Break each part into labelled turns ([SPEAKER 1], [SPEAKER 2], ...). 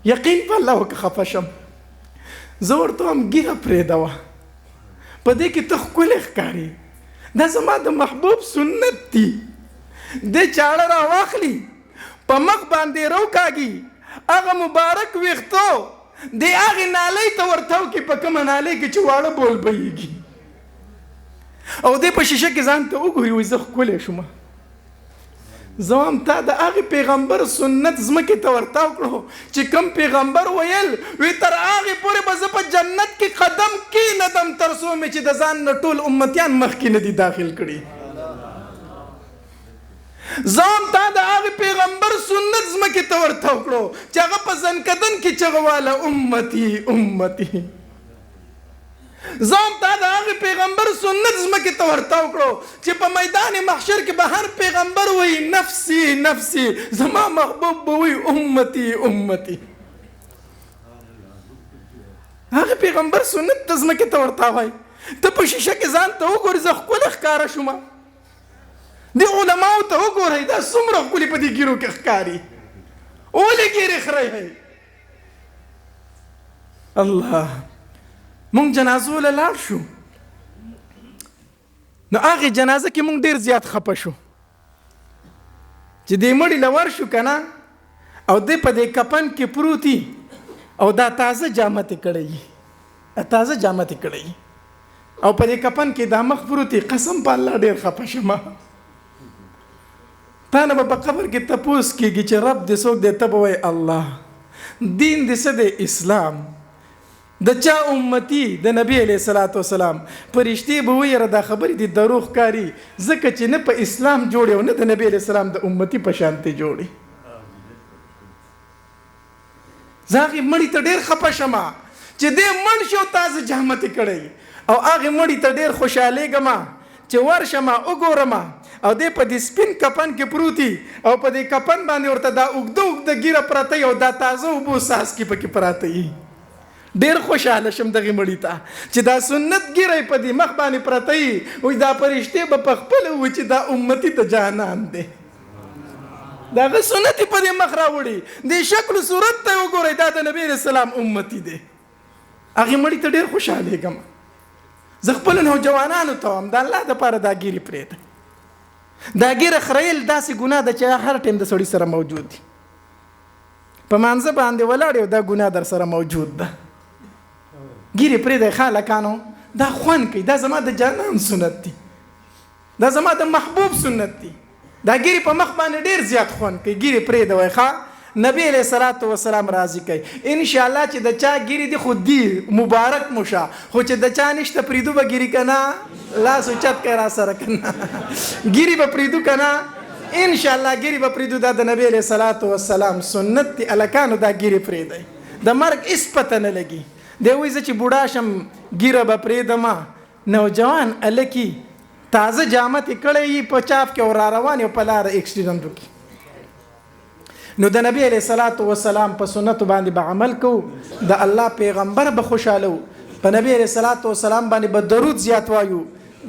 [SPEAKER 1] یقین په الله وکړه خفه شم. زه ورته وایم ږیره پرېږدوه، په دې کې ته ښکلی ښکاري، دا زما د محبوب سنت دي. دې چاړه راواخلي، په مخ باندې روکاږي، هغه مبارک ویښتو د هغې نالۍ ته ورتاو کې، په کومه نالۍ کې چې واړه بول بهیږي، او دې په شیشه کې ځان ته وګوري، وایي زه ښکلی شوم. زه وایم تا د هغې پیغمبر سنت ځمکې ته ورتاو کړو چې کوم پیغمبر ویل وی تر هغې پورې به زه په جنت کې قدم کېنږدم تر څو مې چې د ځان نه ټول امتیان مخکې نه دي داخل کړي. زه هم تا د هغې پیغمبر سنت ځمکې ته ورتاو کړو چې هغه په زنکدن کې چغه واله امتي امتي. زه هم تا د هغې پیغمبر سنت ځمکې ته ورتاو کړو چې په میدان محشر کې به هر پیغمبر وایي نفسي نفسي، زما محبوب به وایي امتي امتي. هغې پیغمبر سنت ته ځمکې ته ورتاوی، ته په شیشه کې ځان ته وګورې زه ښکلی ښکاره شومه. دې علماو ته وګورئ دا څومره ښکلي په دې ګیرو کې ښکاري، ولې ګیرې خرئ. الله مونږ جنازو له لاړ شو، نو هغې جنازه کې مونږ ډېر زیات خفه شو چې دې مړي له ورشو که نه، او دی په دې کفن کې پروتي او دا تازه جامه تې کړی، تازه جامه تې کړی، او په دې کفن کې دا مخ پروتي. قسم په الله ډېر خفه شمه. تا نه به په قبر کې تپوس کېږي چې رب دې څوک دی، ته به وایې الله. دین دې څه دی؟ اسلام. د چا امتی؟ د نبی علیه الصلاۃ والسلام. فرشتې به وایي یاره دا خبرې دي دروغ ښکاري، ځکه چې نه په اسلام جوړې او نه د نبی علیه السلام د امتي په شانتې جوړې. زه هغې مړي ته ډېر خفه شمه چې دې مړ شي او تازه جامه تې کړی، او هغې مړي ته ډېر خوشحالېږم چې ورشمه وګورم او دی په دې سپین کفن کې پروتي، او په دې کفن باندې ورته دا اوږده اوږده ږیره پرته وي او دا تازه اوبو څاڅکي پکې پراته وي. ډېر خوشحاله شم دغې مړي ته چې دا سنت ږیره یې په دې مخ باندې پرته وي، وایي دا فرشتې به په خپله ووایي چې دا امتي د جانان دی، د هغه سنت یې په دې مخ راوړي، دې شکل و صورت ته یې وګورئ دا د نبي علیه السلام امتي دی. هغې مړي ته ډېر خوشحالېږم. زه خپلو نوجوانانو ته وایم د الله دپاره دا ږیرې پرېږده. دا ږیره خریل داسې ګناه ده چې هر ټیم د سړي سره موجود دي. په مانځه باندې ولاړ یو دا ګناه در سره موجود ده. ږیرې پرېږدئ خالقانو، دا خوند کوي، دا زما د جانان سنت دي، دا زما د محبوب سنت دي. دا ږیرې په مخ باندې ډېر زیات خوند کوي. ږیرې پرېږدوئ ښه، نبی علیه الصلاۃ والسلام راضي کوي. انشاءالله چې د چا ږیرې دي خو دی مبارک مو شه، خو چې د چا نشته پرېږدو به ږیرې که نه، لاس اوچت کړئ را سره که نه ږیرې به پرېږدو که نه، انشاءالله ږیرې به پرېږدو. دا د نبی علیه الصلاۃ والسلام سنت دي. هلکانو دا ږیرې پرېږدئ، د مرګ هېڅ پته نه لګي. دی وایي زه چې بوډا شم ږیره به پرېږدمه. نوجوان هلکي تازه جامه تې کړی وي په چاپ کې او را روان یو په لاره اکسیډنټ وکړي، نو د نبی علیه الصلاۃ والسلام په سنتو باندې به عمل کوو، د الله پیغمبر به خوشحاله وو، په نبی علیه الصلاۃ والسلام باندې به درود زیات وایو.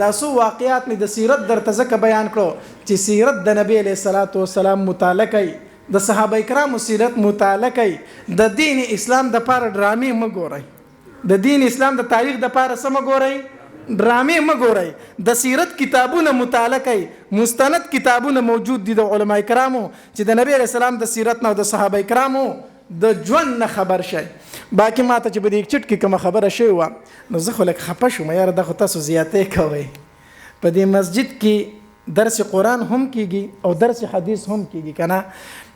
[SPEAKER 1] دا څو واقعات مې د سیرت درته ځکه بیان کړو چې سیرت د نبی علیه الصلاۃ والسلام مطالعه کوئ، د صحابه کرامو سیرت مطالعه کوئ. د دین اسلام دپاره ډرامې مه ګورئ، د دین اسلام د تاریخ دپاره څه مه ګورئ؟ ډرامې مه ګورئ. د سیرت کتابونه مطالعه کوئ، مستند کتابونه موجود دي د علما کرامو چې د نبی علیه السلام د سیرت نه او د صحابه کرامو د ژوند نه خبر شئ. باقي ماته چې په دې چټ کې کومه خبره شوې وه نو زه خو لږ خفه شوم، یاره دا خو تاسو زیاتې کوئ. په دې مسجد کې درس قرآن هم کېږي او درس حدیث هم کېږي که نه،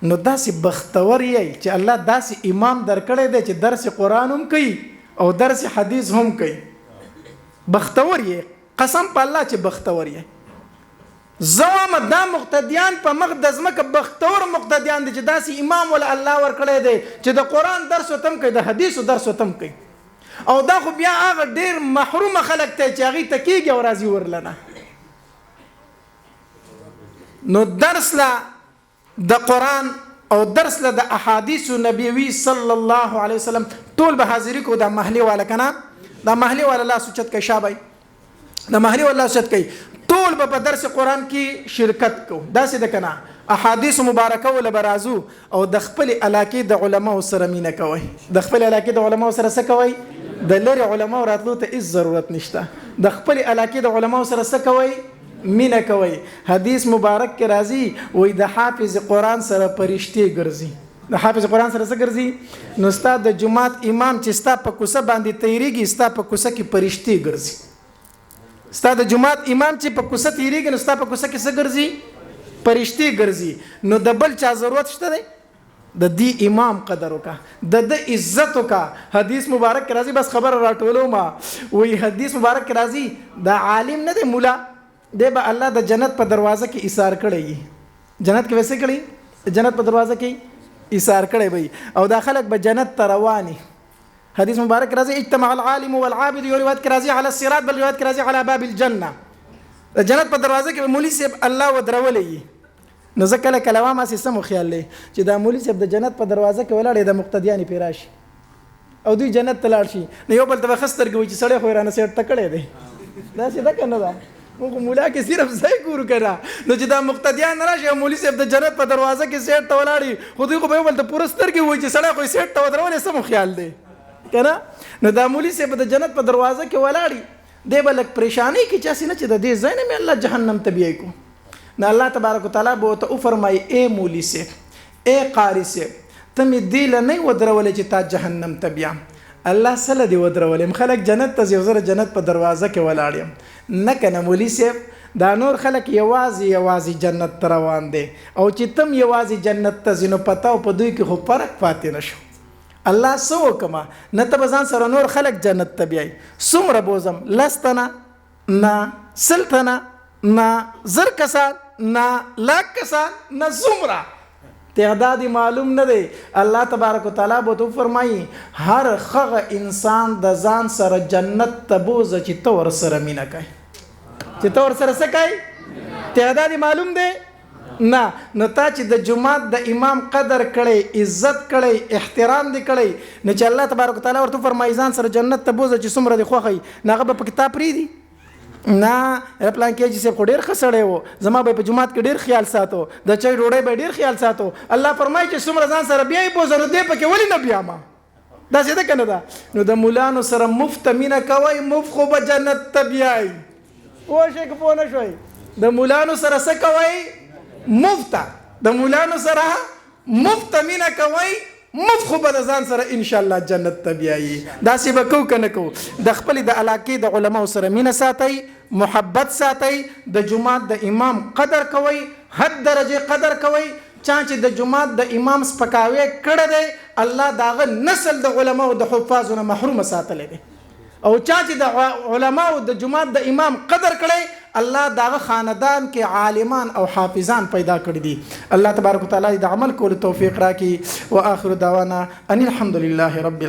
[SPEAKER 1] نو داسې بختور یې چې الله داسې امام درکړی دی چې درس قرآن هم کوي او درس حدیث هم کوي. بختور یې، قسم په الله چې بختور یې. زه وایم دا مقتدیان په مخ د ځمکه بختور مقتدیان دي چې داسې امام ول الله ورکړی دی چې د قرآن درس ورته هم کوي، د حدیثو درس ورته هم کوي. او دا خو بیا هغه ډېر محرومه خلک دی چې هغې ته کېږي او راځي ورلنه. نو درس له د قرآن او درس له د احادیثو نبوي صلی الله علیه وسلم ټول به حاضري کو. دا محلي والا که نه، دا محلي والا لاس اوچت کوي، شابه د محلي والا لاس اوچت کوي. ټول به په درس قرآن کې شرکت کو. داسې ده که نه؟ احادیث مبارکه ول برازو او د خپل علاقې د علماو سره مینه کوي د خپل علاقې د علماو سره څه کوي د لری علماو راتلو ته هیڅ ضرورت نشته د خپل علاقې د علماو سره څه کوي مینه کوي حدیث مبارک کې راځي وای د حافظ قرآن سره پرشتي ګرځي د حافظ قرآن سره څه ګرځي نو استاد د جمعات امام چې ستا په کوڅه باندې تیریږي ستا په کوڅه کې پرشتي ګرځي ستا د جمعات امام چې په کوڅه تیریږي نو ستا په کوڅه کې څه ګرځي پرشتي ګرځي نو د بل چا ضرورت شته دی د دې امام قدر وکا د عزت وکا حدیث مبارک راځي بس خبر راټولو ما وی حدیث مبارک راځي د عالم نه دی مولا دی به الله د جنت په دروازه کې ایثار کړی جنت کې ویسه کړی جنت په دروازه کې ایثار کړی وي او دا خلک به جنت ته رواني حدیث مبارک راځي اجتمع العالم والعابد یو روایت کې راځي على الصراط بل روایت کې راځي على باب الجنه د جنت په دروازه کې مولوی صاحب الله ودرولې نو ځکه کله کله ما سم خیال لې چې دا مولوی صاحب د جنت په دروازه کې ولاړې د مقتدیان پیراشي او دوی جنت ته لاړ شي نو یو بل ته خستر کوي چې سړی خو رانه سیټ تکړه دی دا څه ده کنه دا موږ مولا کې صرف ځای ګورو کړه نو چې دا مقتدیان راشي مولوی صاحب د جنت په دروازه کې سیټ ته ولاړی خو دوی خو به بل ته پورستر کې وای چې سړی خو سیټ ته ودرولې سم خیال دی کنه نو دا مولوی صاحب د جنت په دروازه کې ولاړی دی بلک پریشانی کې چا سینه چې د دې ځای نه مې الله جهنم ته بیاي کو نه الله تبارک وتعالى بو ته فرمای اے مولوی صاحب اے قاری صاحب تم دې لنه ودرول چې تا جهنم ته بیا الله سره دی ودرولم خلک جنت ته زیوزره جنت په دروازه کې ولاړم نه کنه مولوی صاحب دا نور خلک یوازې جنت ته روان دي او چې تم یوازې جنت ته زینو پتاو په دوی کې خو فرق پاتې نشو الله سو کما نه ته بزان سره نور خلک جنت ته بیاي سمره بوزم لستنا نا سلطنا نا زر کسان نا لاک کسان نا زمره تعداد معلوم نه دی الله تبارک وتعالى بو تو فرمایي هر خغه انسان د ځان سره جنت ته بوزه چې تو ور سره مینا کوي چې تو ور سره څه کوي تعداد معلوم دی نه نو تا چې د جمعات د امام قدر کړي عزت کړي احترام دی کړي نو چې الله تبارک وتعالى ورته فرمایي ځان سره جنت ته بوزه چې څومره دی خوخي ناغه په کتاب پری دی نه پلان کې چې څه ډېر خسړې وو زما به په جمعات کې ډېر خیال ساتو د چای ډوډۍ به ډېر خیال ساتو الله فرمایي چې څومره ځان سره بیاي بوزره دی پکې ولې نه بیا ما دا څه ده کنه دا نو د مولانو سره مفت مینا کوي مفت خو به جنت ته بیاي وښه کو نه شوي د مولانو سره څه کوي مفت د مولانو سره مفت مینا کوي مفت خو به ځان سره ان شاء الله جنت ته بیاي دا سی به کو کنه کو د خپل د علاقې د علماو سره مینا ساتي محبت ساتي د جمعات د امام قدر کوي حد درجه قدر کوي چا چې د جمعات د امام سپکاوي کړه دی الله داغه نسل د علماو د حفاظونو محروم ساتل دي او چا چې د علماو د جمعات د امام قدر کړي الله داغه خاندان کې عالمان او حافظان پیدا کړی دي الله تبارک وتعالى د عمل کولو توفیق راکړي واخر دعوانا ان الحمد لله رب